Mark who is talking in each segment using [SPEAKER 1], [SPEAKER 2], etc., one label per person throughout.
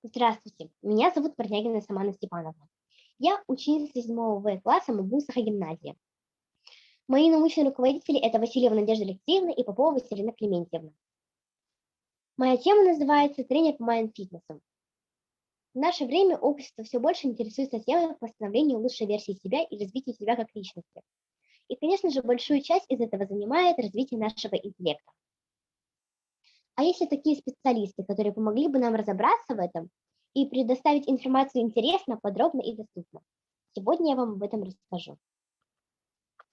[SPEAKER 1] Здравствуйте, меня зовут Парнягина Самана Степановна. Я ученица 7 В класса Мабусаха гимназии. Мои научные руководители – это Васильева Надежда Алексеевна и Попова Василина Клементьевна. Моя тема называется «Тренер по майнд-фитнесу». В наше время общество все больше интересуется темой по становлению лучшей версии себя и развитию себя как личности. И, конечно же, большую часть из этого занимает развитие нашего интеллекта. А есть ли такие специалисты, которые помогли бы нам разобраться в этом и предоставить информацию интересно, подробно и доступно? Сегодня я вам об этом расскажу.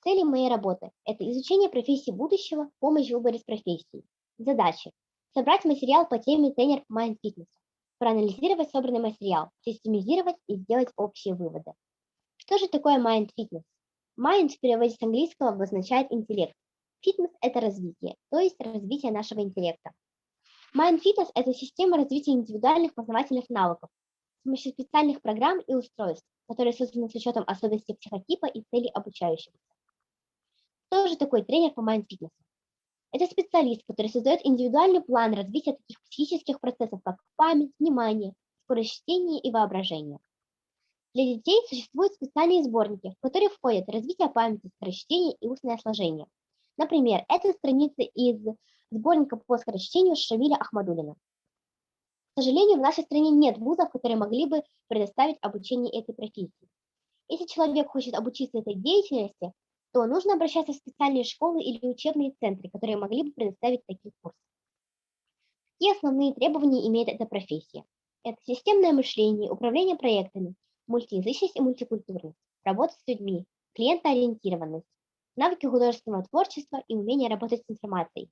[SPEAKER 1] Цели моей работы – это изучение профессии будущего, помощь в выборе с профессией. Задачи – собрать материал по теме тренер по майнд-фитнесу, проанализировать собранный материал, системизировать и сделать общие выводы. Что же такое майнд-фитнес? Mind в переводе с английского обозначает интеллект. Фитнес – это развитие, то есть развитие нашего интеллекта. Mind-фитнес – это система развития индивидуальных познавательных навыков с помощью специальных программ и устройств, которые созданы с учетом особенностей психотипа и целей обучающихся. Кто же такой тренер по майнд-фитнесу? Это специалист, который создает индивидуальный план развития таких психических процессов, как память, внимание, скорость чтения и воображение. Для детей существуют специальные сборники, в которые входят развитие памяти, скорочтение и устное сложение. Например, это страницы из сборника по скорочтению Шамиля Ахмадуллина. К сожалению, в нашей стране нет вузов, которые могли бы предоставить обучение этой профессии. Если человек хочет обучиться этой деятельности, то нужно обращаться в специальные школы или учебные центры, которые могли бы предоставить такие курсы. Какие основные требования имеет эта профессия? Это системное мышление, управление проектами, мультиязычность и мультикультурность, работа с людьми, клиентоориентированность, навыки художественного творчества и умение работать с информацией.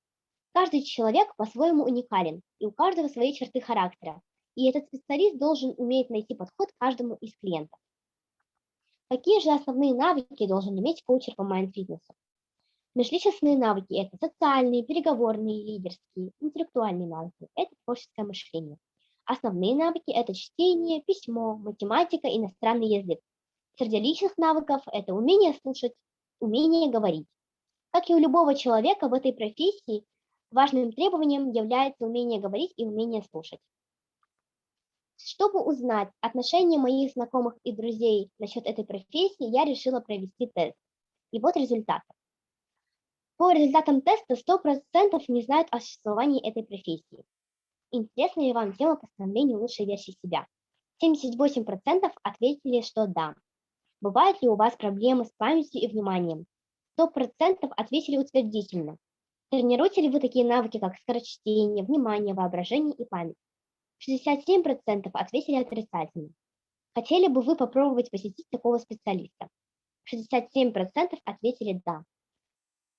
[SPEAKER 1] Каждый человек по-своему уникален, и у каждого свои черты характера, и этот специалист должен уметь найти подход к каждому из клиентов. Какие же основные навыки должен иметь коучер по майнд-фитнесу? Межличностные навыки – это социальные, переговорные, лидерские, интеллектуальные навыки – это творческое мышление. Основные навыки – это чтение, письмо, математика, иностранный язык. Среди личных навыков – это умение слушать, умение говорить. Как и у любого человека в этой профессии, важным требованием является умение говорить и умение слушать. Чтобы узнать отношения моих знакомых и друзей насчет этой профессии, я решила провести тест. И вот результаты. По результатам теста 100% не знают о существовании этой профессии. Интересна ли вам тема по становлению лучшей версии себя? 78% ответили, что да. Бывают ли у вас проблемы с памятью и вниманием? 100% ответили утвердительно. Тренируете ли вы такие навыки, как скорочтение, внимание, воображение и память? 67% ответили отрицательно. Хотели бы вы попробовать посетить такого специалиста? 67% ответили «да».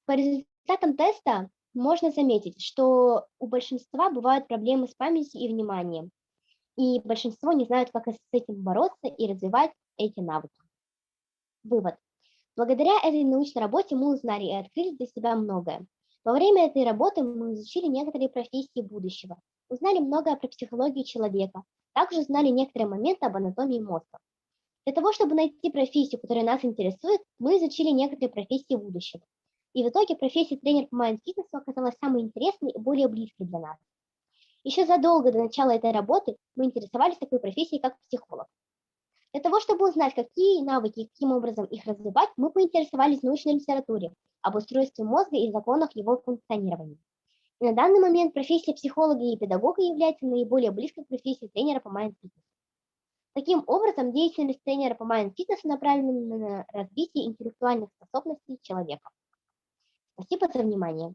[SPEAKER 1] По результатам теста можно заметить, что у большинства бывают проблемы с памятью и вниманием, и большинство не знают, как с этим бороться и развивать эти навыки. Вывод. Благодаря этой научной работе мы узнали и открыли для себя многое. Во время этой работы мы изучили некоторые профессии будущего, узнали многое про психологию человека, также узнали некоторые моменты об анатомии мозга. Для того, чтобы найти профессию, которая нас интересует, мы изучили некоторые профессии будущего. И в итоге профессия тренер по майнд-фитнесу оказалась самой интересной и более близкой для нас. Еще задолго до начала этой работы мы интересовались такой профессией, как психолог. Для того, чтобы узнать, какие навыки и каким образом их развивать, мы поинтересовались в научной литературе об устройстве мозга и законах его функционирования. И на данный момент профессия психолога и педагога является наиболее близкой к профессии тренера по майнд-фитнесу. Таким образом, деятельность тренера по майнд-фитнесу направлена на развитие интеллектуальных способностей человека. Спасибо за внимание.